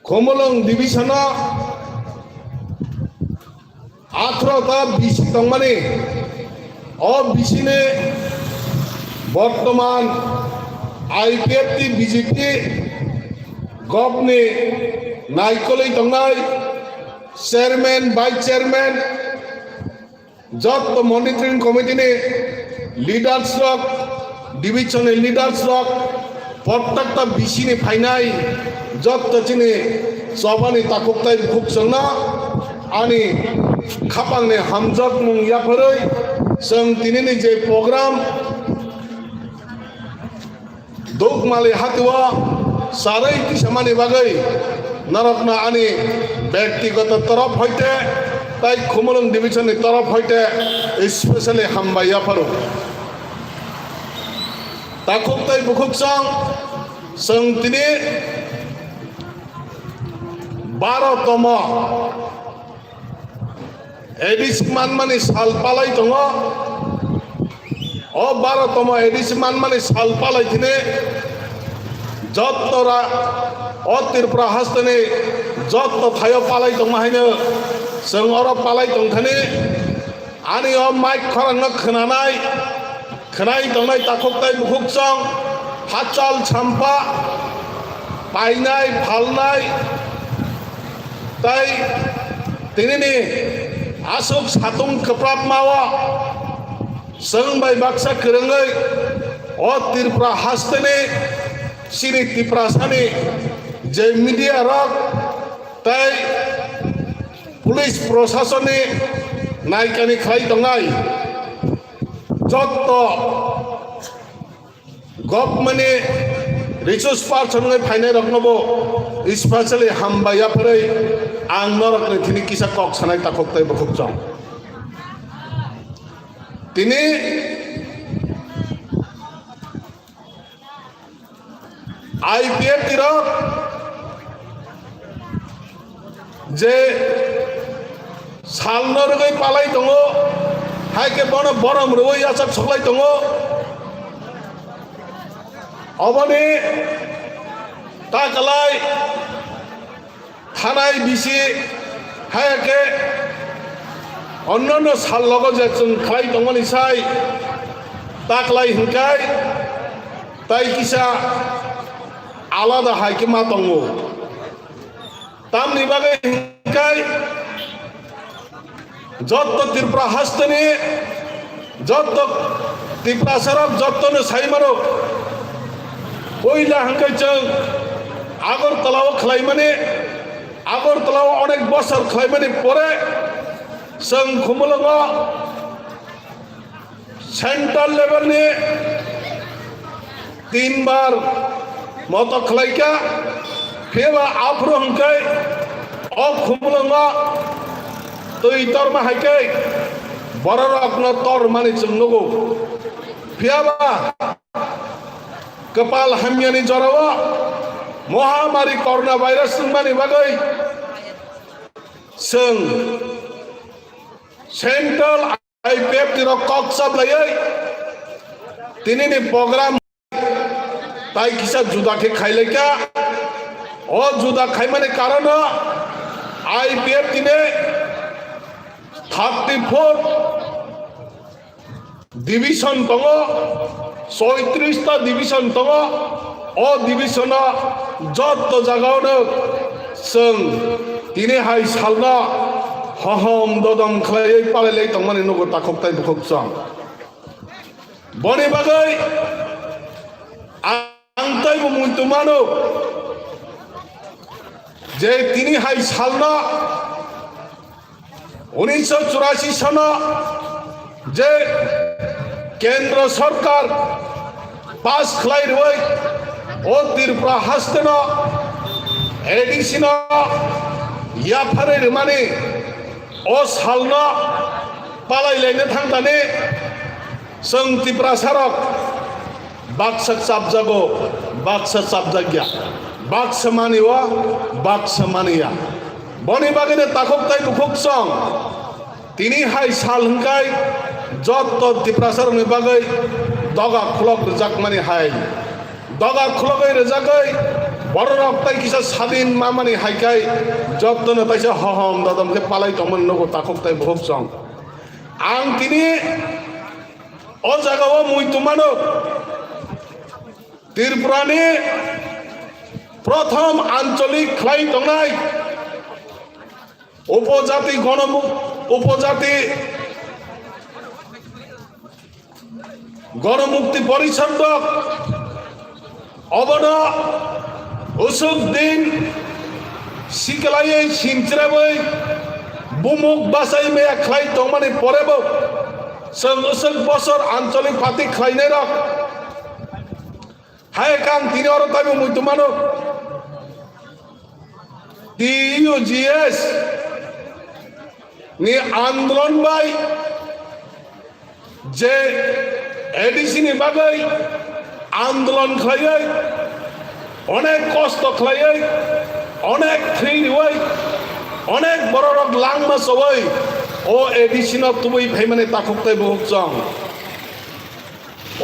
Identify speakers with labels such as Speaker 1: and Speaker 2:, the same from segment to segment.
Speaker 1: Komolong division 18টা VC তংমানে ও বিসিনে বর্তমান আইপিএফটি বিজেপি গভনে নাইকলই তংনাই চেয়ারম্যান ভাইস চেয়ারম্যান যত মনিটরিং কমিটিনে লিডার্স রক ডিভিশনের লিডার্স রক প্রত্যেকটা বিসিনে ফাইনাই যত চিনে সবানি তাকুকতাই ভুকসংনা आनी खापांगने हमजत मुं याफोरै जों दिनैनि जे प्रग्राम दौगमालि हातिवा सारै किसामानि बागै नरकना आनी व्यक्तिगत तरफ हইতে ताई खुमलुं डिविजननि तरफ हইতে स्पेशली हामबाय याफोर ताकुकताय बुकुकसं जों दिनै 12তম एडिशन माने साल पालाई दङ अ 12तम एडिशन माने साल पालाई थिने जत्तरा अ त्रिपुरा हास्तने जत्त थायो पालाई दङ हायनो जों अर पालाई दंथाने आनि अ माइक खरांग खोनाय दंनाय ताखकताय बुखुकसं हाचाल छाम्पा पाइनाय फालनाय ताई दिनैनि आसुक सातुं खोप्राब मावा जों बाय बाक्सा खोरोङै अ त्रिपुरा हास्तने सिनि त्रिपुरासानि जे मिडिया रक ताई पुलिस प्रशासननि नायकानि खालाय दंनाय जत्त गभर्नमेन्टनि रिसोर्स पार्सननि फाइनाय रकनबो स्पेशली हामबाया फरै आं नरकनि थिनि किसा कक सानाय ताखकताय बुखुकसं तिनि आईपीएफ तिरक जे साल नरगै पालाय दङ हायके बन बरम रवै आसाक सकलाय दङ अबनि ताकलाय थानाय बिसि हायके अन्य साल लगो जे जों खालाय दंमोन इसाय ताकलाय हिंखाय ताय किसा आलादा हायके मा दङ तामनि बागै हिंखाय जत्त त्रिपुरा हास्तनि जत्त त्रिपुरा सरक जत्तनो साइमारो पयला हांखाय जों आगरतलाव खालाय माने आगरतलाव अनेक बছর खालायमानि परे जों खुमलुङाव सेंट्रल लेवलनि 3 बार मत खालायका फेबा आफ्रो हंखाय अ खुमलुङाव तै तरमा हायकै बररकन तर माने जों नगौ फेबा कपाल हामियानि जराव महामारी कोरोना भाइरस माने बागै जों सेंट्रल आईपीएफ तिर कक्साब लायै दिनैनि प्रग्राम ताई किसा जुदाके खायलायका अ जुदा खाय माने कारण आईपीएफ दिनै 34 डिविजन दङ 36टा डिविजन दङ अ डिविजन जत्त जागावनो जों दिनैहाय सालना हहम ददम खालायै पालायलाय दंमाने नगो ताखकताय बुखुकसं बनि बागै आं तायबो मुंतुमानो जे दिनैहाय सालना 1984 सन जे केंद्र सरकार पास खालायबाय अ त्रिपुरा हास्तन एडिशन याफारै माने अ सालना पालायलायनो थांनानै जों त्रिपुरा सरक बाक्सा साबजागो बाक्सा साबजागिया बाक्सा मानिवा बाक्सा मानिया बनि बागैनो ताखकताय बुखुकसं दिनैहाय साल हंखाय जत्त त्रिपुरा सरकनि बागै दगा खुलक रजाक माने हाय दगा खुलगै रजाकै বড় রক্তাই কিসা স্বাধীন মামানি হাইকাই যত্ন তাইসা হহম দাদমকে পালাই তমন নগো তাকক তাই ভোগ চং আং তিনি ও জায়গাও মুই তুমানো ত্রিপুরানি প্রথম আঞ্চলিক খ্লাই দংনাই উপজাতি উপজাতি গণমুক্তি পরিষদ অবন উসুক দিন সিকলাই সিনচিরাবই বুমুক বাসাই মেয়া খ্লাই দংমানি পরেব উসুক বছর আঞ্চলিক পাতি খ্লাইনে রক হায় কাং তিনি অর তাইব মুই তুমানো TUGS ni আন্দোলন বাই যে এডিসিনি বাগাই আন্দোলন খাইয়াই অনেক কষ্ট খাইয়াই অনেক থ্রি হই অনেক বড় রক লাংমাস হই ও এডিসিন তুই ভাই মানে তাকুকতাই বহুত চং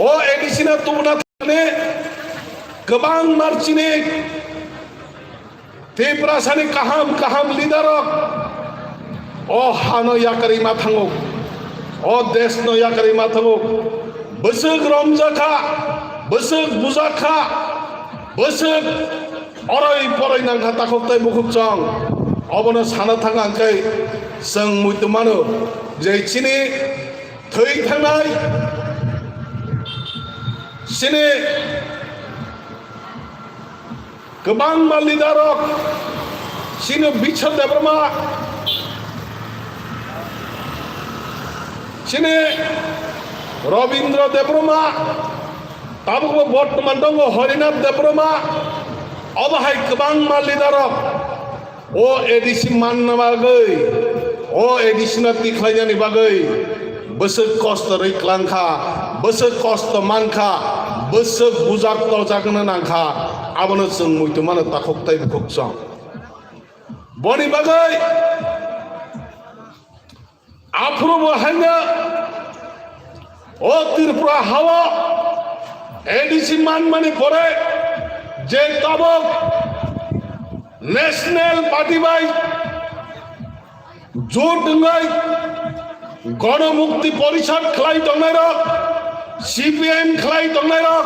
Speaker 1: ও এডিসিন তুমনা থানে গোবাং মারচিনি त्रिपुरा सानि काहाम काहाम लिडारक ओ हानो याकारि माथांगो ओ देश नो याकारि माथांगो बसुक रमजाखा बसुक बुजाखा बसुक अरय परय नांखा ताखोक्ताय बुखुकचं अबनो साना थांगांखाय जों मुइतुमानो जे चिनि थै थांनाय सिनि गोबां लिडारक सिनो बिछर देब्रमा सिने रवीन्द्र देब्रमा ताबुको बर्तमान दङ हरिनाथ देब्रमा अबहाय गोबां लिडारक ओ एडिसि मानना बागै ओ एडिसिना तिख्लायनानि बागै बोसोर कष्ट रैख्लांखा बोसोर कष्ट मानखा बोसोर बुजाक तजागनो नांखा आबनो जों मुइतुमानो ताखोक्ताय बुखुकचं बनि बागै आफ्रुबो हायनो ओ त्रिपुरा हावा एडिसि मानमानि परे जे ताबक नेशनल पार्टी बाय जोट दंगाय गणमुक्ति परिषद खलाई दंनाय रक CPM खलाई दंनाय रक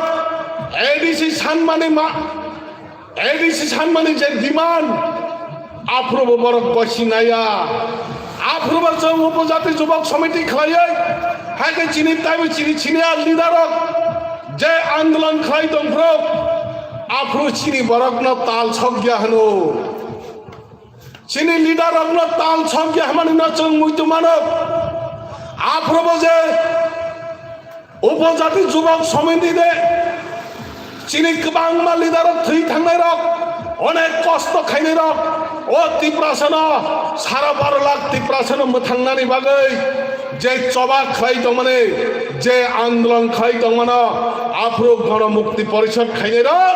Speaker 1: एडिसि सानमानि जे डिमान्ड आफ्रुबो बरक बसिनाया आफ्रुबो जों उपजाति जुबक समिति खलायै हायके चिनि ताइबो चिनि चिनिया लिडारक जे आन्दोलन खलाई दंफ्रो आफ्रु चिनि बरकनो ताल छग्या हनो चिनि लिडारकनो ताल छग्या हमानि न जों मुइतुमानो आफ्रुबो जे उपजाति जुबक समिति दे चिनि गोबां लिडारक थै थांनाय रक अनेक कष्ट खायनाय रक ओ त्रिपुरासनो सारा 12 लाख त्रिपुरासनो मोथांनानि बागै जे चबा खाय दंमाने जे आन्दोलन खाय दंमानो आफ्रो गणमुक्ति परिषद खायनाय रक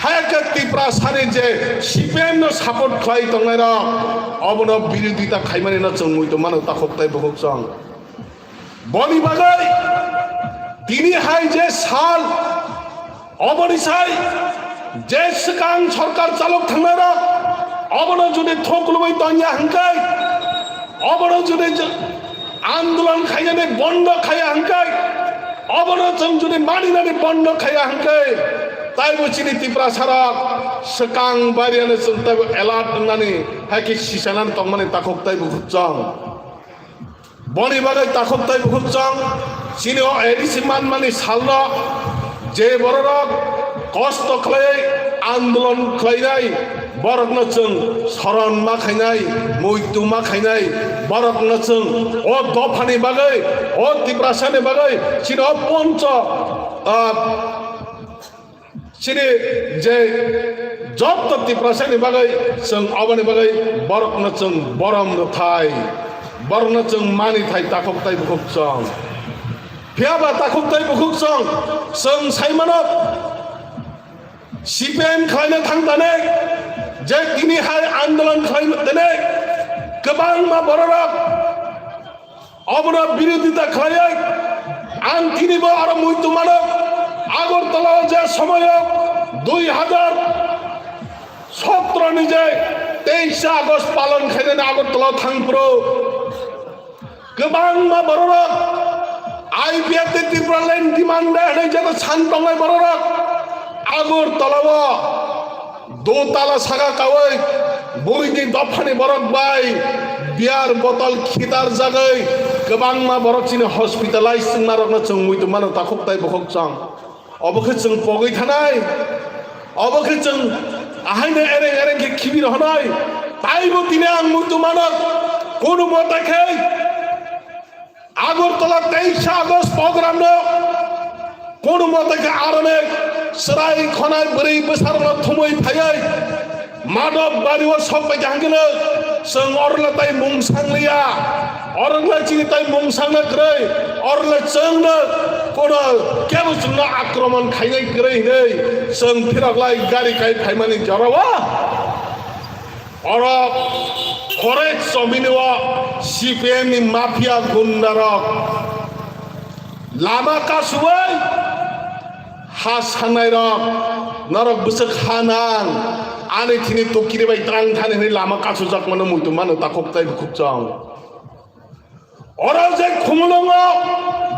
Speaker 1: हायके त्रिपुरा सानि जे CPM नो सापोर्ट खाय दंनाय रक अबनो बिरोधिता खायमानि न जों मुइतुमानो ताखोक्ताय बुखुकचं बनि बागै तिनि हाय जे साल अबनिसाय जे सिगां सरकार चालक थांनाय अबनो जुदि थकलुबै तनिया हांकाय अबनो जुदि आन्दोलन खायनानै बन्द खाया हांकाय अबनो जों जुदि मानिनानै बन्द खाया हांकाय ताइबो चिनि त्रिपुरा साराक सिगां बारियानो जों ताइबो एलार्ट होननानै हायके सिसानानै तंमाने ताखोक्ताय बुखुकचं बनि बागै ताखोक्ताय बुखुकचं चिनि एडिसि मानमानि सालनो जे बरक कष्ट खालाय आन्दोलन खालायनाय बरकनो जों शरण मा खायनाय मैतु मा खायनाय बरकनो जों ओ दफानि बागै ओ त्रिपुरासानि बागै चिनि पंच चिनि जे जत त्रिपुरासानि बागै जों अबनि बागै बरकनो जों बरम थाय बरकनो जों मानि थाय ताखोक्ताय बुखुकचं फियाबा ताखोक्ताय बुखुकचं जों साइमानक CPM खालायनो थांनानै जे दिनैहाय आन्दोलन खालामनानै गोबां बर'रक अबनो बिरोधिता खालायै आं दिनैबो आरो मुइतुमानो आगरतलायाव जे समायाव 2000 17 নিজে 23 আগস্ট পালন খাইनानै আগरतला थांप्रो गोबां मा बर'रक IPF त्रिपुरा लेन्ड डिमान्ड होनाय जादों सानदंनाय बर'रक আগরতলাव दोताला सागा कावै बयनि दफानि बरक बाय बियार बतल खिदार जागै गोबां मा बरक चिनि हस्पिटालाइज जोंना रकना जों मुइदो मानो ताखबताय बखक जों अबखै जों पगै थानाय अबखै जों आहायनो एरें एरें के खिबिर हनाय ताइबो दिने आं मुइदो मानो कोनो मताखै আগরতলা 23 আগস্ট প্রোগ্রাম नो कोनो मताखै आरने सराय खनाय बोरै बोसारनो थमै थायै माधव बारिव सबबाय जांगनो जों अरलाताय मुंसांलिया अरला चिनिताय मुंसांनो ग्रै अरला जोंनो कोनो केबो जोंनो आक्रमण खायनाय ग्रै नै जों फिरागलाय गारि गाय फायमानि जरावा अरब खरेज जमिनवा CPM नि माफिया गुन्डारक लामा कासुबै हा सानाय रक नरक बसक हानां आने थिनि तकिरे बाय त्रां थाने लामा कासु जाक मानो मुइतो मानो ताखबताय बुखुबजां अरा जे खुमलंग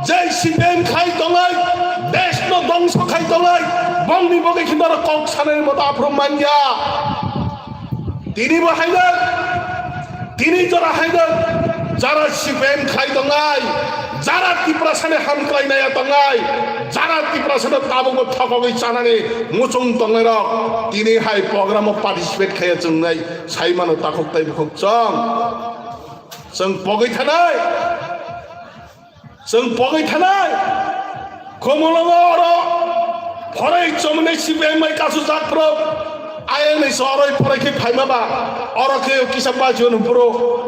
Speaker 1: जे CPM खाय दंगाय देशनो दंस खाय दंगाय बंनि बगे खिन्दार कक सानाय मत आफ्रो मान्या तिनि बाहायदों तिनि जरा हायदों जारा CPM खाय दंगाय जारा त्रिपुरा साने हामख्लायनाया दंगाय जारा त्रिपुरा साने ताबुगो थगगै जानानै मुचुं दंनाय रक तिनि हाय प्रग्रामाव पार्टिसिपेट खाया जोंनाय साइमानो ताखबताय बुखबजां जों पगै थानाय खमलंग अर फराय जमने CPM माय कासु जाकप्रो आयन सरै फरायखे फाइमाबा अरखे किसाबा जोन पुरो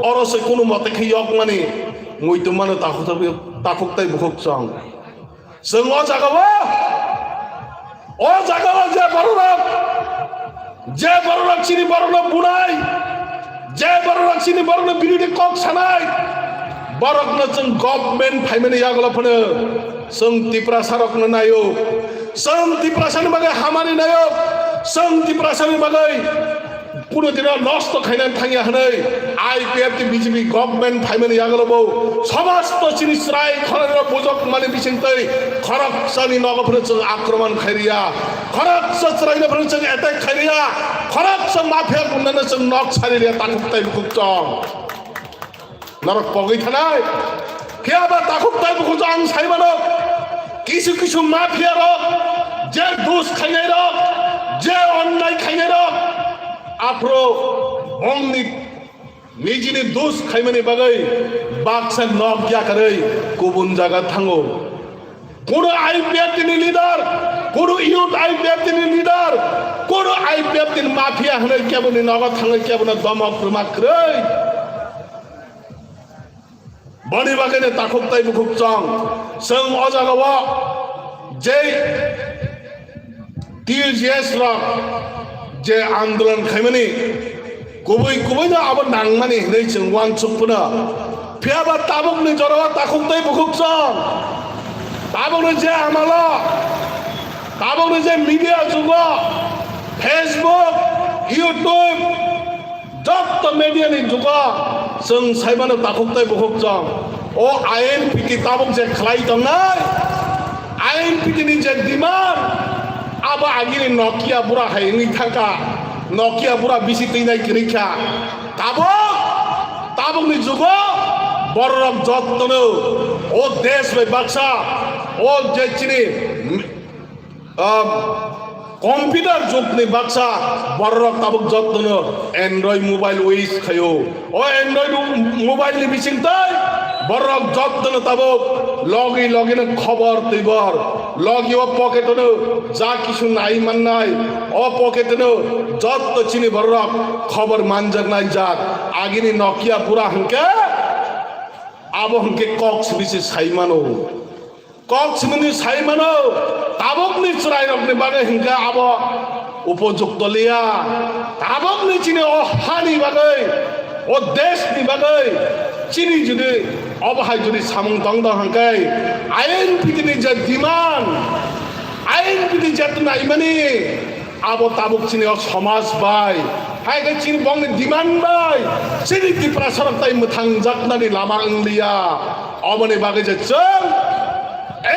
Speaker 1: अरसे कोनो मतेखे यक माने मुइतो मानो ताखबताय बुखबजां जों अ जागावा जे बर'रक चिनि बर'रक बुनाय जे बर'रक चिनि बर'रक बिरुदि कक सानाय बर'कनो जों गभर्नमेन्ट फाइमानि यागलफनो जों त्रिपुरा सारकनो नायो जों त्रिपुरा सारनि बागै हामानि नायो जों त्रिपुरा सारनि बागै पुरो दिना नष्ट खायनानै थांया हनै IPF नि BJP गभर्नमेन्ट फाइमानि यागलबो समस्त चिनि स्राय खरर बोजक माने बिसिंतै खरक सानि नगफोर जों आक्रमण खायरिया खरक सचरायनफोर जों एटेक खायरिया खरक स माफिया गुन्दानो जों नक सारिरिया ताखबताय बुखबजां नरक पगै थानाय फियाबा ताखबताय बुखबजां साइमानो किसु किसु माफिया रक जे दोष खायनाय रक जे अन्याय खायनाय रक आफ्रो अंनि निजिनि दोष खायमानि बागै बाक्सा नक याकरै गुबुन जागा थांगो कोनो IPF नि लिडार कोनो यूथ IPF नि लिडार कोनो IPF नि माफिया हनै केबोनि नग थाङै केबोना दमक रुमाक्रै बनि बागैनो ताखबताय बुखबजां जों अ जागावा जे TGS रक जे आंदोलन खायमानि गुबै गुबैनो आबो नांमानि हनै जों वानसुकपुना फियाबा ताबुकनि जरावा ताखबताय बुखबजां ताबुकनि जे आमाला ताबुकनि जे मीडिया जुगा फेसबुक यूट्यूब जत्त मीडियानि जुगा जों साइमानो ताखबताय बुखबजां ओ INPT ताबुक जे खालाय दंनाय INPT नि जे डिमान्ड आबा आगिनि नकिया बुरा हायनि थाका नकिया बुरा बिसि तैनाय किरिखा ताबुकनि जुगा बररक जत्तनो ओ देश में बाक्सा ओ जे चिनि कम्प्यूटर जुगनि बाक्सा बररक ताबुक जत्तनो एंड्रॉइड मोबाइल वेस खायो ओ एंड्रॉइड मोबाइल नि बिसिंतै बररक जत्तनो ताबुक लगिन खबर तैबर लगी ओ पकेटनो जा किसु नाइ माननाय ओ पकेटनो जत्त चिनि बररक खबर मानजरनाय जात आगिनि नकिया पुरा हंके आबो हंके कक्स बिसि साइमानो कक्स मिनि साइमानो ताबुकनि चरायरकनि बागै हंके आबो उपयुक्त लिया ताबुकनि चिनि ओ हानि बागै ओ देशनि बागै चिनि जुदि अबहाय जुदि सामं दंदं हंकै INPT नि जे डिमान्ड INPT जे नाइमानि abo tabuk sini somas bai hai ke sini bong demand bai sini Tripura sarok tai muthang jaknani lama anglia obone bagai jeng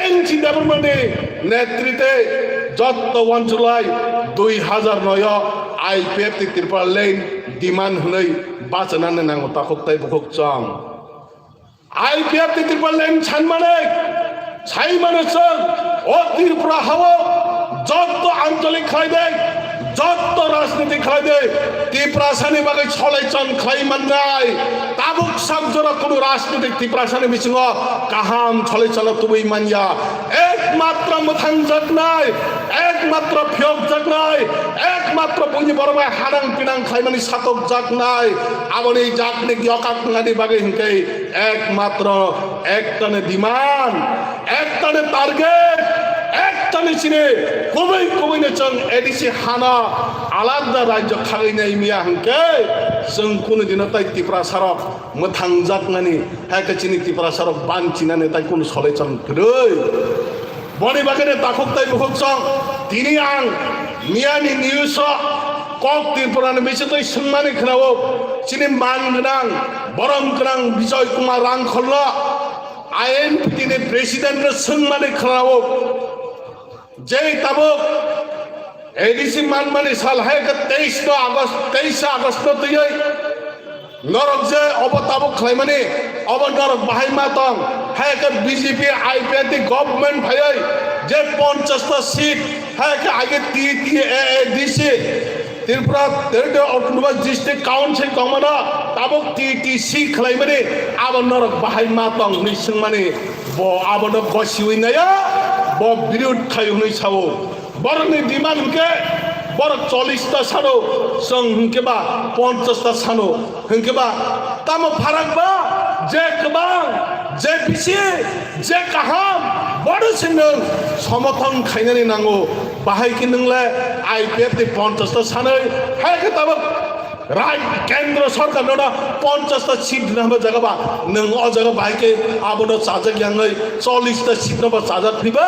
Speaker 1: NC গভর্নমেন্টে নেতৃত্বে যত অঞ্চলায় 2009 আইপিএফ ত্রিপুরা লেন ডিমান্ড হলাই বাঁচানানে নাঙ্গো তাকতাই বুকচং আইপিএফ ত্রিপুরা লেন ছানমানে ছাইমানেছং ও ত্রিপুরা হাবো যত আঞ্চলিক খাইদে যত রাজনীতি খাইদে ত্রিপুরা সানি বাগে ছলাইচন খাইমাননাই তাবুক সাগজরা কোনো রাজনীতিক ত্রিপুরা সানি বিসিङ কাহাম ছলাইচন তুবই মানিয়া একমাত্র মথাং জাগনাই একমাত্র ফিয়ক জাগনাই একমাত্র বুঝি বড়বাই হানাং পিনাং খাইমানি সাতক জাগনাই আবনি জাগনে গিয়কাকনানি বাগে হিংকে একমাত্র একটানে ডিমান্ড একটানে টার্গেট একটানে চিনে কবই কবইনে চং এডিসি হানা আলাদা রাজ্য খাগাইনাই মিয়া হিংকে जों কোনো দিন তাই ত্রিপুরা সারক মথাং জাগনানি হাকে চিনি ত্রিপুরা সারক বানচিনানে তাই কোনো সলেচন গৈ বনি বাগেনে তাকক তাই বুকচং তিনি আং মিয়ানি নিউজ কক ত্রিপুরানি বেশি তাই সম্মানি খনাও চিনি মান গনাং বরং গনাং বিজয় কুমার রাং খল্ল আইএন তিনি প্রেসিডেন্ট সম্মানি খনাও যে তাবক এডিসি মানমানি সাল হায় 23 আগস্ট তুই নরক যে অবতাবক খাইমানি অব নরক বাহাই মাতং হায় বিজেপি আইপিএফ গভর্নমেন্ট ভাই যে 50টা সিট হায় আগে দিছে ত্রিপুরা অটোনমাস ডিস্ট্রিক্ট কাউন্সিল কমনা তাবক টিটিসি খাইমানি আব নরক বাহাই মাতং নিসং মানে ব আবন গসিউই নায়া ব বিরোধ খাইউনি সাবো বরনি ডিমান্ড হুকে বড় 40টা সানো সং হুকে বা 50টা সানো হুকে বা তাম ফারাক বা যে কবাং যে বিসি যে কাহাম বড় সিং সমর্থন খাইনানি নাঙ্গো বাহাই কি নংলে আইপিএফ তে 50টা সানো হাকে তাব রাই কেন্দ্র সরকার নডা 50টা সিট নামে জায়গা নং অ জায়গা বাইকে আবনো চাজাক ইয়াঙ্গই 40টা সিট নবা চাজাক ফিবা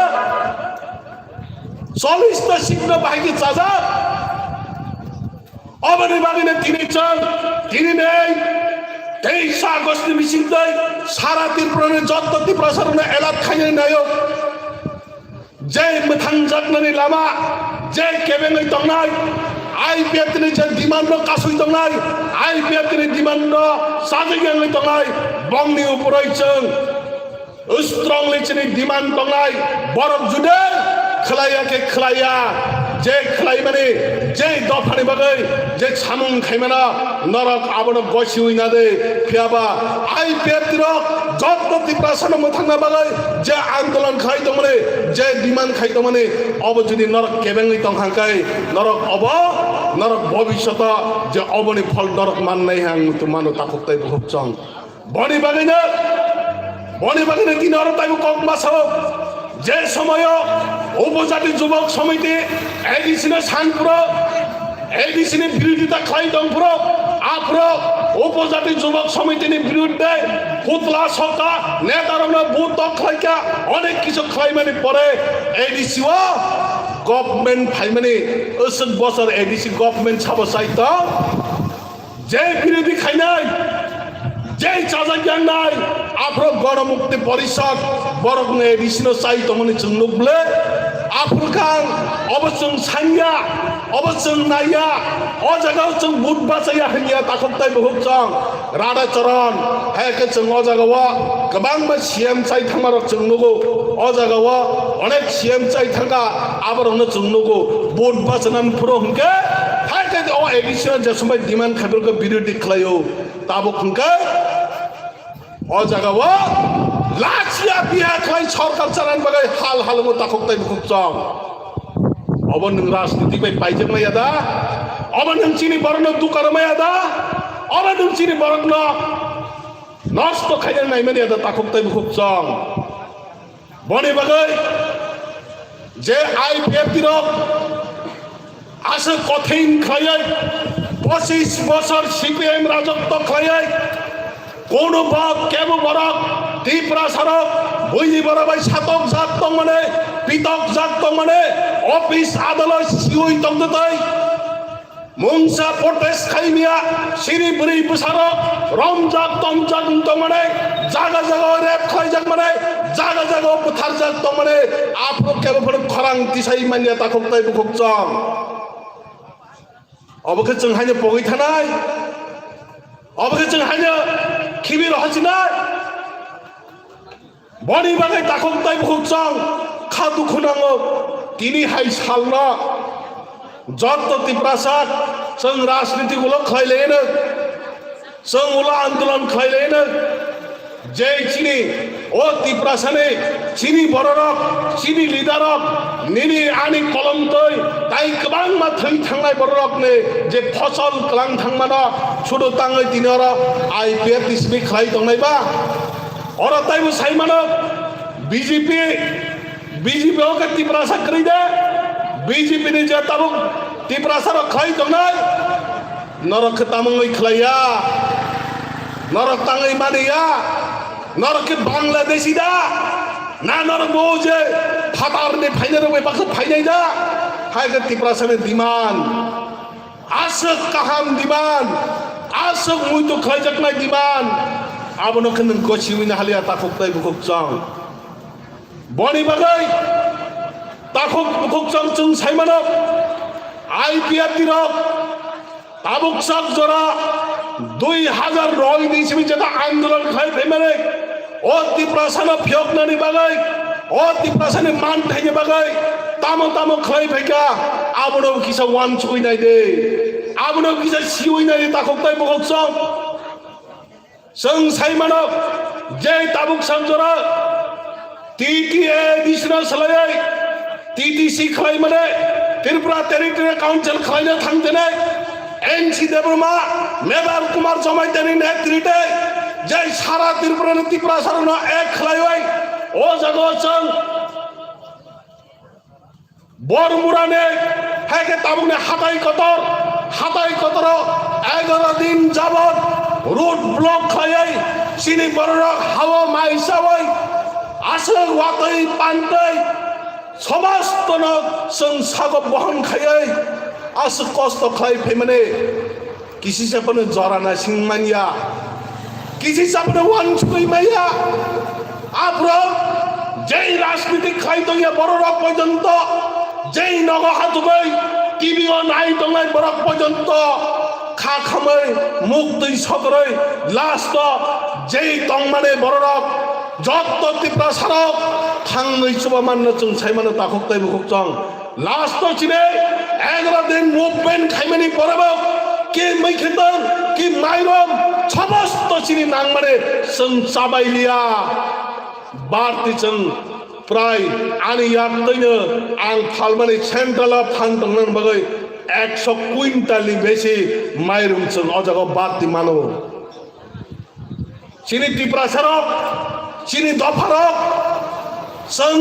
Speaker 1: 40টা সিট না বাইকে চাজাক অবনি বাগিনে তিনি চল তিনি নেই 23 আগস্ট মিছিল দেয় সারা ত্রিপুরানে যত ত্রিপুরা সারনে এলাক খাইনে নায়ক যে মথাং জাগনানি লামা যে কেবেঙ্গই দংনাই আইপিএফ তিনি যে ডিমান্ড কাসুই দংনাই আইপিএফ তিনি ডিমান্ড সাজেঙ্গই দংনাই বংনি উপরই চং স্ট্রংলি চিনি ডিমান্ড দংনাই বরক জুদে खलाया के खलाया जे खलाई माने जे दफानि बागै जे सामुं खाइमाना नरक आबन गसि उइना दे फियाबा आइपिएफ तिरक जत त्रिपुरा सानो मथांना बागै जे आन्दोलन खाइ दमने जे डिमान्ड खाइ दमने अब जुदि नरक केबेङै तंहांकै नरक अब नरक भविष्यत जे अबनि फल नरक मान्नै हां तु मानो ताखुक्ताइ बुकचं बनि बागैने तिन अर ताइबो ककमासाव যে সময় উপজাতি যুবক সমিতি এডিসিনে সানপুর এডিসিনে বিরোধিতা খাই দংপুর আপ্র উপজাতি যুবক সমিতির বিরুদ্ধে পুতলা সকা নেতারমা বুত খাইকা অনেক কিছু খাইমানি পরে এডিসি ও গভর্নমেন্ট ফাইমানি 80 বছর এডিসি গভর্নমেন্ট সাবসাইত যে বিরোধী খাইনাই যে চাজা জ্ঞান নাই আফ্রো গণমুক্তি পরিষদ বরক নে এডিসিনো চাই তমনি চুনুবলে আফ্রকান অবচং সাইয়া অবচং নাইয়া অ জায়গাও চং বুট বাচাইয়া হইয়া তাকতাই বহুত চং রাধা চরণ হেকে চং অ জায়গাও গোবাং মা সিএম চাই থামারক চং নগো অ জায়গাও অনেক সিএম চাই থাকা আবার হন চং নগো বুট বাচনান পুরো হংকে হেকে অ এডিসিনো যে সময় ডিমান্ড খাইবলকে বিরোধী খাইও তাবো হংকে অ জায়গাও লাচিয়া বিয়া খাই সরকার চালান বাগাই হাল হালমো তাকতাই বুকচং অবন রাজনীতি বাই পাইজেক মাইয়াদা অবন চিনি বরণ দুকার মাইয়াদা অবন চিনি বরণ নষ্ট খাইলেন নাই মানে আদা তাকতাই বুকচং বনে বাগাই যে আইপিএফ তিরক আসে কঠিন খাইয়াই 25 বছর সিপিএম রাজত্ব খাইয়াই কোন বাপ কেমন বরক ত্রিপুরা সারক বইজি বড় ভাই সাতক জাত মানে pitok jak tong mane office adalat sioi tong tai mungsa protest khaimia siri beri besaro romjak tomjak tong mane jaga jaga rap khai jak mane jaga jaga puthar jak tong mane apro kebo phone khorang tisai mania takok tai bukok chong obokhe jeng haine pogoi thanai obokhe jeng haine khibir hasinai boni bagai takok tai bukok chong khadu khunango tini hai salna যত ত্রিপুরাসাত song রাজনীতিগুলো খাইলেন song উলা আন্দোলন খাইলেন যে চিনি ও ত্রিপুরাসানে চিনি বড়রক চিনি লিডারক নিনি আনি কলম তৈ তাই গোबां मा थै थांनाय बररकने जे फसल क्लां थांमाना सुदु ताङै तिनर आईपीएफ तिसबि खाइ दंनायबा अरा ताइबो साइमानो बीजेपी ओके त्रिपुरासा करिदे BJP ni je tabuk Tripura khai dongnai norok tamangoi khlaya norok tangai mania norok Bangladeshi da na norok boje phatar ne phainai ro bakha phainai da hai ke Tripura ne diman asok kaham diman asok muito khlajak nai diman abono khen kochiwina halia takok tai bukok chang boni bagai takok bukok chang chung saimano IPF tirok tabuk sak jora 2000 roi di simi jeta आंदोलन khai phemare o Tripura sana phiok nani bagai o Tripura sana man thaine bagai tamo khai pheka abono kisa wan choi nai de abono kisa sioi nai takok tai bukok chang sung saimano je tabuk sak jora TTA disna salai TTC khai mane Tripura Territorial Council খাইনে থাকতে নাই NC Debbarma Mebar Kumar জমাইতেনি নেতৃত্বে যে সারা ত্রিপুরা সারনা এক খাইওয়াই ও জগৎসং বরমুরানে হেকে তাবুনে হাতাই কতর 11 দিন যাবত road block খাইয়াই সিনি বড়রক হাওয়া মাইসাওয়াই আসে ওয়াতাই পান্তাই সমস্ত সং সাগব বহন খাই আস কষ্ট খাই ফেমনে কিসি সাপনে জরানা সিংমানিয়া কিসি সাপনে ওয়ান ছুই মাইয়া আপ্র যেই রাজনীতি খাই দইয়া বড় রক পর্যন্ত যেই নগ হাতুগই টিভিও নাই দঙ্গাই বড় পর্যন্ত খা খামই মুখ দুই সদরই লাস্ট যেই তংমানে বড় রক যত ত্রিপুরা সারক থাঙ্গই চবা মান্য চং সাইমানো তাকক তাই মুখ চং লাস্ট চিনে 11 দিন মুভমেন্ট খাইমানি পরব কে মাইখেতন কি মাইরম সমস্ত চিনি নাংমানে সং চাবাইলিয়া বারতি চং প্রায় আনি ইয়াতইনো আং ফালমানি সেন্ট্রাল ফান দংনান বাগৈ 100 কুইন্টালি বেশি মাইরম চং অজাগ বারতি মানো চিনি ত্রিপুরা সারক চিনি দফারক সং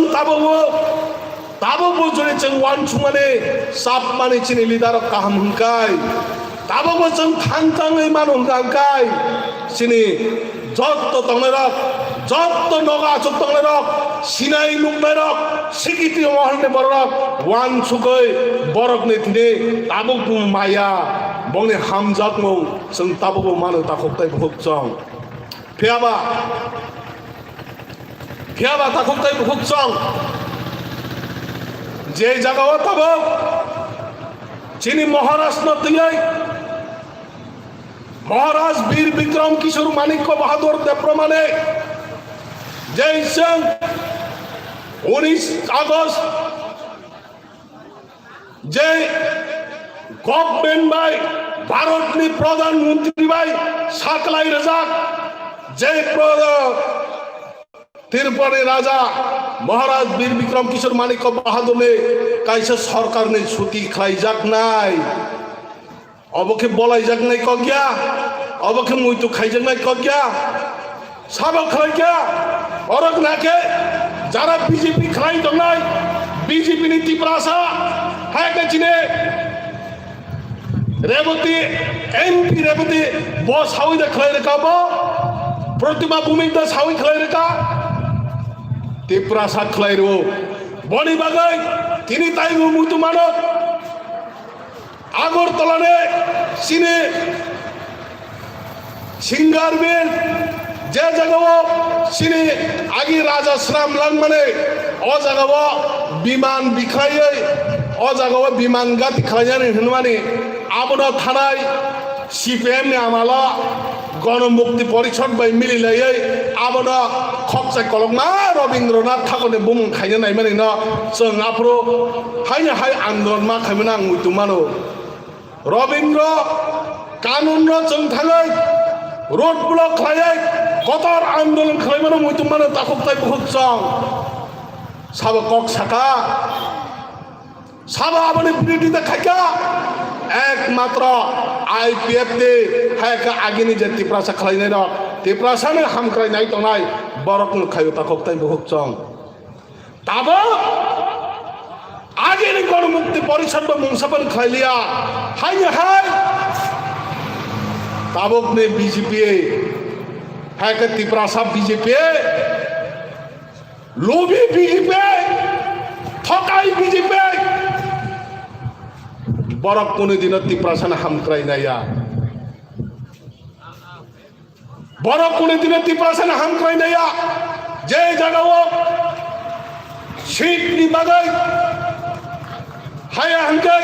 Speaker 1: তাবো জনে চং ওয়ান ছুমানে সাপ মানে চিনি লিডার কাহাম হুঙ্কাই তাবো চং থাংথাংই মান হুঙ্কাই চিনি যত তংনেরক যত নগা চক তংনেরক সিনাই লুকনাইরক সিকিতি মহলনে বরক ওয়ান ছুকই বরক নে থিনে তাবো মায়া বংনে হামজাক মং সং তাবো মানো তাখকতাই ভক চং ফেয়াবা তাকক তাই ভক চং যে জায়গাও তাবক চিনি মহারাষ্ট্র দিয়াই মহারাজ বীর বিক্রম কিশোর মানিক্য বাহাদুর দেবপ্রমাণে যে 19 আগস্ট যে KOKPIN ভাই ভারতনি প্রধানমন্ত্রী ভাই সাকলাই রাজাক যে तिरपरे राजा महाराज वीर विक्रम किशोर मानिक्य बाहादुर ने काइसे सरकार ने छुट्टी खाई जाक नाय अबके बलाई जाक नाय कग्या अबके मुइतु खाई जाक नाय कग्या साब खाई क्या औरक नाके जारा बीजेपी खाई दं नाय बीजेपी नि टिप्रासा है के चिने रेवती एमपी रेवती बस हाउई द खाई रेका बो प्रतिमा भूमि द हाउई खाई रेका Tripura sak khlairu বনি বাগাই তিনি তাইবো মুইতো মানব আগরতলানে সিনে সিঙ্গার বেল যে জায়গাও সিনে আগে রাজাশ্রাম লাংমানে ও জায়গাও বিমান বিখাইয়ে ও জায়গাও বিমান গাতি খাইজানি হনমানি আবনা থানায় সিপিএম নি আমালা গণমুক্তি পরিষদ বাই মিলিলাইয়ে আবনা খকসাই কলকমা রবীন্দ্রনাথ ঠাকুরনি বুমুং খাইনো নাইমানি ন जों आप्रो हाय हाय आन्दोलन मा खायमोन आं मुइतो मानो रबीन्द्र कानुन जों थाङै रोड ब्लक खालायै कतर आन्दोलन खालायमानो मुइतो मानो ताखुकताय बहुत जों साबा कक साका साबा आबानि बिरोधिता खायका एकमात्र आईपीएफ दे हायका आगिनि जे तिप्रासा खालायनाय दं तिप्रासानो हामख्रायनाय दंनाय बरकनो खायो ताखुकताय बहुत जों ताबो आगे गणमुक्ति परिषद मुंसापन खाइलिया हाय हाय ताबक ने बीजेपी है कि तिप्रासा बीजेपी लोभी बीजेपी ठकाई बीजेपी बरक कोने दिन तिप्रासा ने हमक्राई नया बरक कोने दिन तिप्रासा ने हमक्राई नया जय जगहो शीत नि बगै हाया हंकै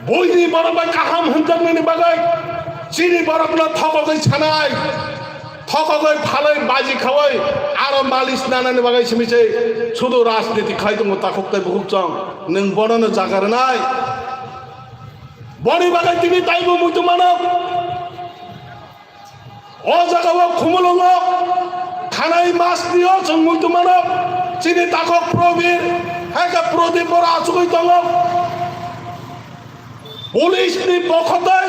Speaker 1: बोइनि बरकबा काहाम हंजोंनि बगै चिनि बरकनो थकगै छानाय थकगै फालै बाजि खावै आरो मालिस नानानि बगै सिमिसै सुदु राजनीति खाइदों ताखुकताय बुहुकजों नों बननो जागारनाय बनि बगै तिनि ताइबो मुइतो मानो ओ जागाव खुमलङ थानाय मास दियो जों मुइतो मानो चिनि ताखक प्रबीर हायका प्रदीप बरा आसुगै दङ पुलिसनि पक्षतै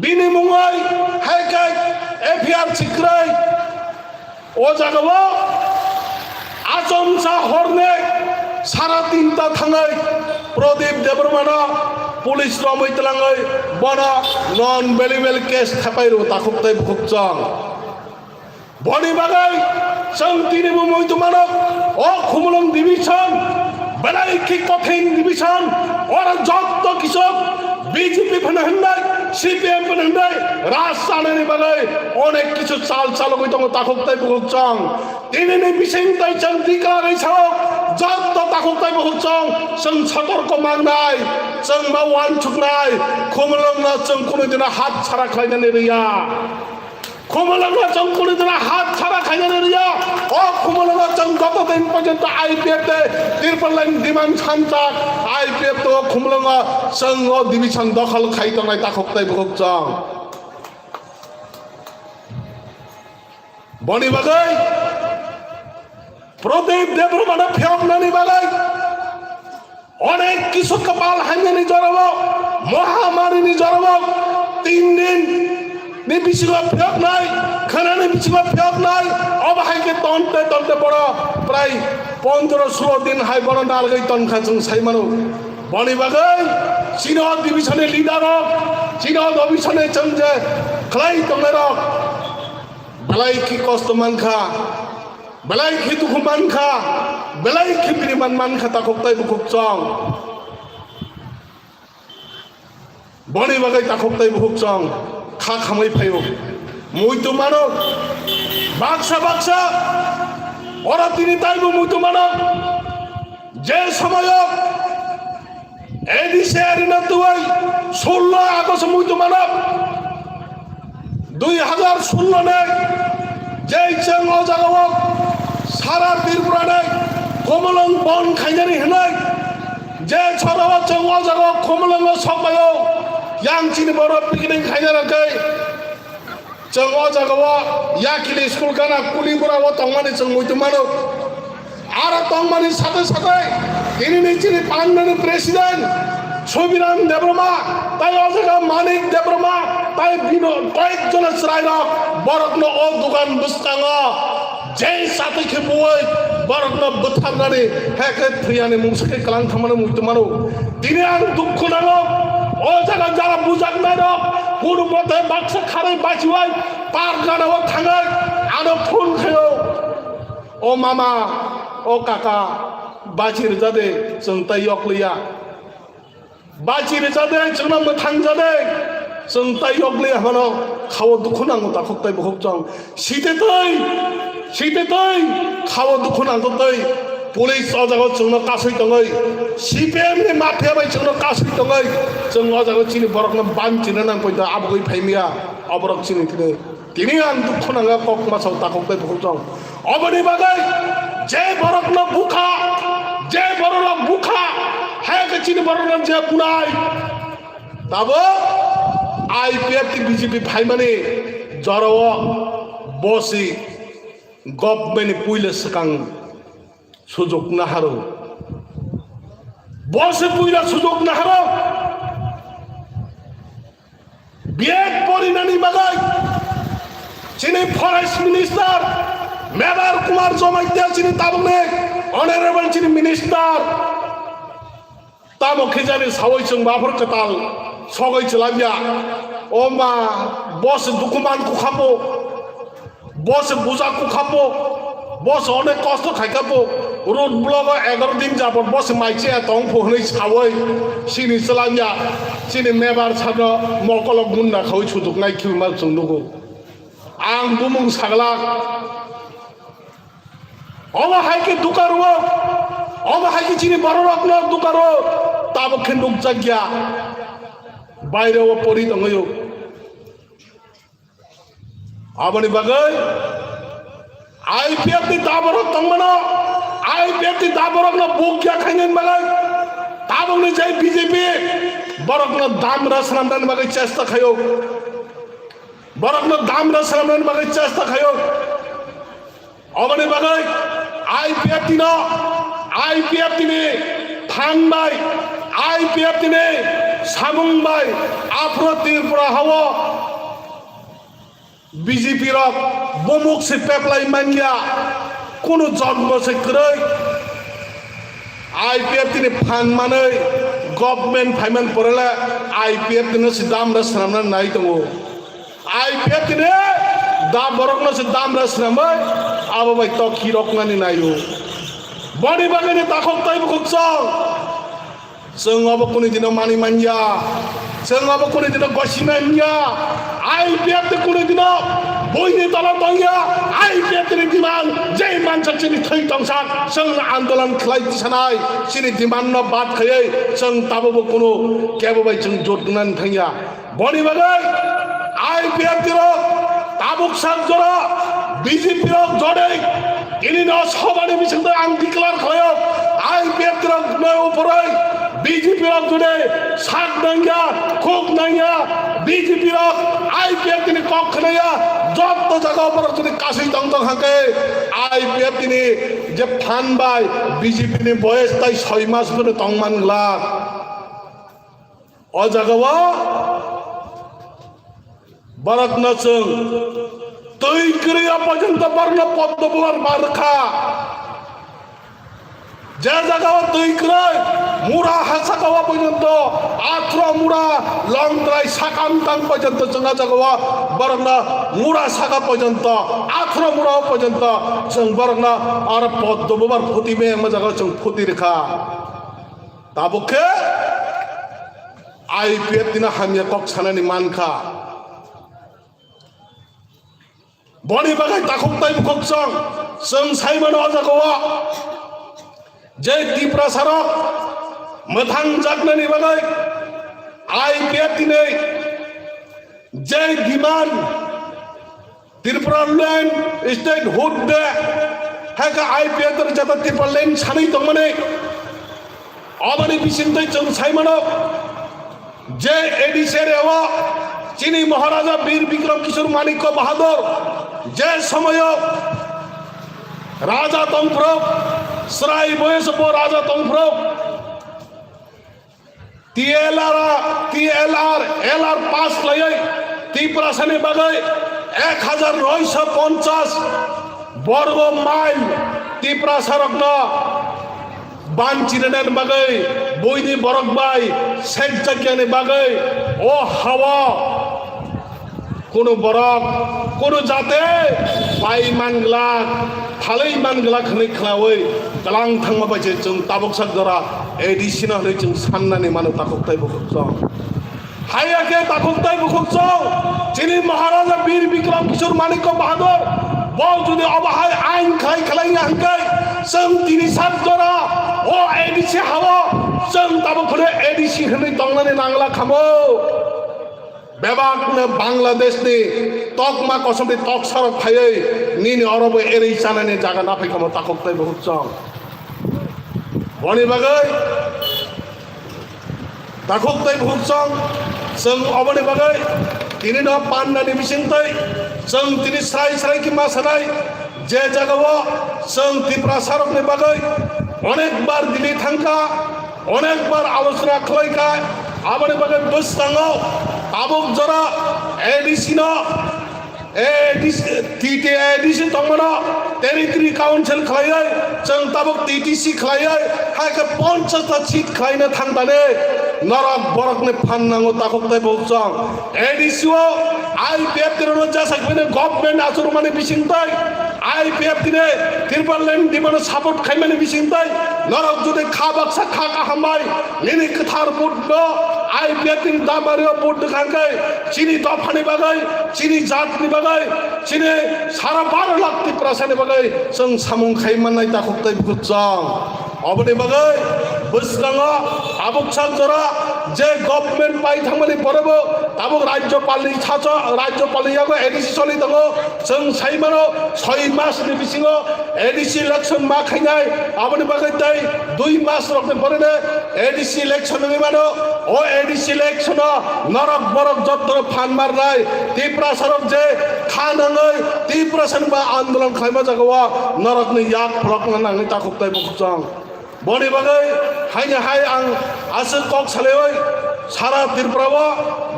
Speaker 1: बिनिमुङै हायका एफआईआर सिक्रै ओ जागाव आचमसा हरने सारा तिनता थाङै प्रदीप देबरमाना पुलिस रमैतलाङै बना नन बेलेबेल केस थापाइरो ताखुकताय बुहुकजों बनि बागै जों दिनैबो मुइतो मानो ओ खुमलुं डिभिजन बेलायखि कठिन डिभिजन और जत्त किसक बीजेपी फने हन्नाय सीपीएम फने हन्नाय राजसानानि बागै अनेक किछु चाल चालगै दङ ताखुकताय बुहुकजों दिनैनि बिसिंताय जों दिक्लारै सावक जत्त ताखुकताय बुहुकजों जों सतर्क मांनाय जों मा वानचुकनाय खुमलुंना जों कोनो दिना हात सारा खालायनानै रैया खुमलुंना जों कोनो दिना हात सारा खालायनानै रैया ओ खुमलुंना जों गत दिन पर्यन्त आईपीएफ दे तिरपल लाइन डिमान्ड सान्ता आईपीएफ तो खुमलुंना जों ओ डिभिजन दखल खाइदोंनाय ताखुकताय बुहुकजों बनि बागै प्रदीप देबरमाना फेयकनानि बागै अनेक किछु कपाल हान्यानि जराव महामारिनि जराव 3 दिन नि बिसिगो फेयकनाय खानानि बिसिगो फेयकनाय अबाहायके तन्ते तन्ते बड़ प्राय 15-16 दिन हाय बड़ नालगै तनखा जों साइमानो बनि बागै चिनो डिभिजननि लिडार चिनो डिभिजननि जों जे खालाय दंनाय रक बेलायखि कष्ट मानखा बेलायखि दुखु मानखा बेलायखि बिरिमान मानखा ताखुकताय बुहुकजों बनि बागै ताखुकताय बुहुकजों खा खामै फायो मुइतो मानो बाक्सा बाक्सा ओरा तिनि ताइबो मुइतो मानो जे समय एडिसे एरिना तुवै 16 আগস্ট मुइतो मानो 2016 ने जे जों ओ जागाव सारा त्रिपुरा ने कमलं बन खाइनानै होनाय जे छराव जों ओ जागाव कमलं सबायो यांचिनि बर पिकनिक खाइनानै जों ओ जागाव याकिलि स्कुल गाना कुलिपुराव तंमानि जों मुइतो मानो आरो तंमानि साथे साथे दिनैनि चिनि पांनानि प्रेसिडेन्ट सुबिराम देबरमा ताई ओ जागा मानिक देबरमा ताई बिनो कयेकजन श्रायरक बरकनो ओ दुकान बुस्ताङ जे साथे खेबुय बरकनो बुथारनानै हेके थैयानि मुंसके कलां थामानो मुइतो मानो दिनै आं दुख नाङो ओ जागा जारा बुजागनाय दं कुनु मते बाक्सा खारै बाचिवाय पार गानाव थाङै आरो फन खायो ओ मामा o kaka bachir jade chung tai yokliya bachir jade chung na muthang jade chung tai yokliya hano khawo dukhu nango ta khok tai bkhok chong site tai khawo dukhu nango tai police ojago chung na kasui tongai CPM ni mafia bai chung na kasui tongai chung ojago chini borok na ban chini nang poita abgoi phaimia aborok chini tini an dukhu nanga kok ma sau ta khok tai bkhok chong obani bagai je borok na bukha hai ke chini borok na je punai tabo IPF ti BJP phaimani jaro bosi government puile sakang সুযোগ না হারো বসে পুইরা সুযোগ না হারো বিয়ের পরিণামী বাগাই চিনি forest minister Mebar Kumar জমাইতে চিনি তাবনে অনারেবল চিনি মিনিস্টার তাবো খিজানি সাওই চং বাফর কতাল সগৈ চলামিয়া ও মা বস দুকুমান কু খাবো বস বুজা কু খাবো বস অনেক কষ্ট খাইকাবো রোড ব্লক 11 দিন যাবত বস মাইছে তং ফহनै সাওই সিনি চলামিয়া সিনি মেবার সানো মকলক মুন্না খাওই সুযোগ নাই কিউমা চংদুগো आं बुमुं सागला अमा हाइके दुकारो अमा हाइके चिनि बररक न दुकारो ताबो खेन्दुक जागिया बायरेव परि दङयो आबनि बागै IPF नि दाबरक दंमनो IPF नि दाबरक न बुग्या खाइनेन बागै ताबोंनि जाय BJP बरक न दाम रसनामदान बागै चेष्टा खायो बरक न दाम रसनामदान बागै चेष्टा खायो अबनि बागै IPF तिने थांबाय IPF तिने सामुंबाय आफ्रो त्रिपुरा हावो BJP रक बमुक से पेपलाई मानिया कोनो जन्म से क्रय IPF तिने फान मानै गभर्नमेंट फाइमान परेला IPF तिने से दाम रसनामदान नाय दङो IPF तिने दा बरकनो से दाम रसनामै आबो बाय तो खिरकनानि नायो बनि बागैनि ताखक ताइबो खुक्सं जों अब कुनै दिन मानि मानिया जों अब कुनै दिन गसिनानिया IPF ते कुनै दिन बयनि तला दंया IPF नि दिमान जे मानसा चिनि थै तंसाक जों आन्दोलन खालाय सानाय चिनि दिमान न बात खयै जों ताबो कुनो केबो बाय जों जतनानै थांया बनि बागै IPF तिरो ताबुक sak जरा BJP रक जडै ini no sobani bisingda ang declare koyo IPF tirak na uporai BJP rok jode sak nangya khok nangya BJP rok IPF tini kok naya jotto jaga upor jodi kasi tong tong hake IPF tini je phan bai BJP ni boyes tai 6 mas ধরে tong mangla o jagawa barak nasung তৈ ক্রিয়া পর্যন্ত বর্ণ পদ্মবুয়ার বারখা যে জায়গা তৈ ক্রয় মুরা হাসা গাওয়া পর্যন্ত আত্র মুরা লংদ্রাই সাকামতাং পর্যন্ত জঙ্গা জায়গা বরং মুরা সাকা পর্যন্ত আত্র মুরা পর্যন্ত जों বরং আর পদ্মবুয়ার ফতিমে জায়গা जों ফতি রেখা তাবকে IPF দিনা হামিয়া কক সানানি মানখা बनि बागै ताखक ताइ बखसं जों साइमन अजागवा जे त्रिपुरा सारक मोथां जागनानि बागै IPF दिनै जे दिमान त्रिपुरा लैंड स्टेट हुड दे हाका IPF तर जाता त्रिपुरा लैंड सानै दंमोनै अबनि बिसिंदै जों साइमन जे एडिसेरेवा चिनी महाराजा वीर विक्रम किशोर माणिक्य बहादुर जे समय राजा तंफ्रब सराय बयस राजा तंफ्रब TLR पास लय त्रिपुरा सानि बागै 1950 वर्ग माइल त्रिपुरा सरक न बानचिरनानि बागै बयनि बरक बाय सेक जायगानि बागै ओ हावा কোনো বরক কোনো জাতে পাই মানলা थालै मान गला खनै खलावै गलां थांमा बायजे जों ताबक sak जरा एडिसिना हनै जों साननानै मानो ताककताय बखकजों हायाके ताककताय बखकजों जिनि महाराजा वीर विक्रम किशोर माणिक बाहादुर वो जुदि अबाहाय आइन खाय खलाय हांकाय जों तिनि सात जरा ओ एडिसि हावा जों ताबक हनै एडिसि हनै तंनानै नांला खामो बेबाकनो बांलादेशनि तकमा कसमनि तक सरक फायै निनि अरब एरै जानानै जागा नाफैखामो ताककताय बखकजों बनि बागै ताककताय बखकजों जों अबनि बागै तिनि न पान्नानि बिसिंतै जों तिनि स्राय स्राय किमा सानाय जे जागाव जों त्रिपुरा सरकनि बागै अनेक बार दिनै थांखा अनेक बार आलोचना खालायखा आबनि बागै बोस्ताङाव ताबक जरा एडिसि न एडिसि तंमोना टेरिटरि काउन्सिल खालायै जों ताबक टिटिसि खालायै हायके 50टा सीट खालायनो थांदाने नरक बरकनि फाननांगौ ताककताय बखकजों एडिसिओ आईपीएफ तिरनो जासाकबेने गभर्नमेन्ट आसुरमानि बिसिंतै आईपीएफ तिने त्रिपुरालेण्ड दिमानो सापर्ट खायमानि बिसिंतै नरक जुदि खाबाक्सा खाका हामबाय निनि कथार बुद्ध आईपीएफ तिनि दामारियो बुद्ध खांकै चिनि दफानि बागै चिनि जातनि बागै चिनि सारा 12 लाख त्रिपुरासानि बागै जों सामुं खायमानाय ताककताय बखकजों अबनि बागै बोस्राङा ताबक sak जरा जे गभर्नमेन्ट पाइ थांमानि बरबो ताबक राज्यपालनि साच राज्यपालनियाबो एडिसि सलि दङ जों साइमानो 6 मासनि बिसिङाव एडिसि इलेक्सन मा खायनाय आबनि बागै तै 2 मास रखने परेने एडिसि इलेक्सन नि मानो ओ एडिसि इलेक्सन नरक बरक जत्तर फान मारनाय त्रिपुरा सरक जे खानाङै त्रिपुरा सनबा आन्दोलन खायमा जागवा नरकनि याक फ्लक नाङै ताककताय बखकजों बनि बागै हायने हाय आं आसो कक सालेवै सारा त्रिपुरावा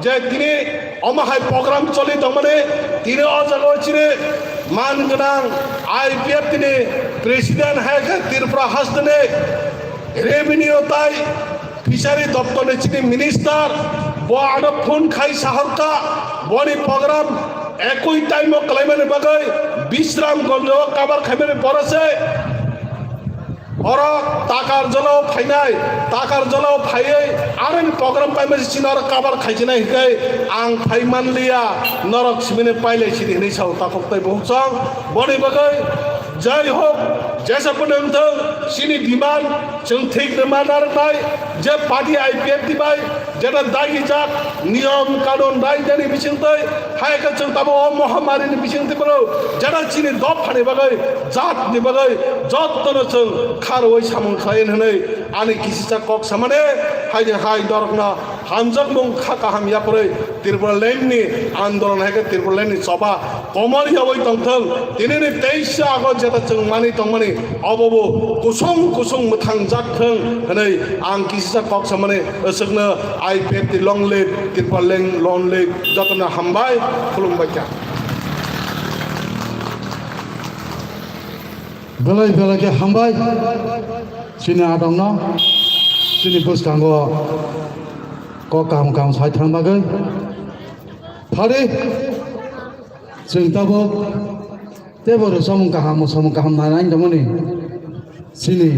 Speaker 1: जे तिनि अमाहाय प्रग्राम चलि दंमाने तिनि अ जागाव चिने मान गोनां आईपीएफ तिनि प्रेसिडेंट हायके त्रिपुरा हासदने रेवेन्यू ताई फिशारी दप्तरनि चिनि मिनिस्टार बो आनो फोन खाय साहरका बनि प्रग्राम एकई टाइम कलायमानि बागै विश्राम गंजो काबार खायमानि परसे और ताकार जलाव फाइनाय ताकार जलाव फायै आरो प्रग्राम पाइमासि चिनार काबार खायजिनाय हिकै आं फाइमानलिया नरक सिमिने पाइले सिरि नै साव ताककताय बखकजों बनि बागै जय हो जैसा पनंथों सिनि डिमांड जों ठीक मानारनाय जे पार्टी आईपीएफ दिबाय जेटा दागि जात नियम कानुन रायदानि बिसिंतै हायका जों ताबो महामारिनि बिसिंतै बरो जेटा चिनि दफानि बागै जातनि बागै जत्तनो जों खारवै सामुं खायन हनै आनि किसिसा कक सामाने हायनि हाय दरकना हामजक मुं खाका हामिया परै त्रिपुरालेण्डनि आन्दोलन हायका त्रिपुरालेण्डनि सभा कमरियावै दंथों दिनैनि 23 आगस्ट जेटा जों मानि दंमानि अबबो कुसुं कुसुं मोथां जाथों हनै आं किसिसा कक सामाने असोगनो आईपीएफ नि लं लिभ त्रिपुरालेण्ड लं लिभ जतनो हामबाय खुलुमबाय क्या
Speaker 2: बेलाय बेलाय हामबाय सिनि आदमनो सिनि बोस्ताङो क काम काम साय थांबागै फारि जों दाबो तेबर समं गाहाम नायनाय दंमोन सिनि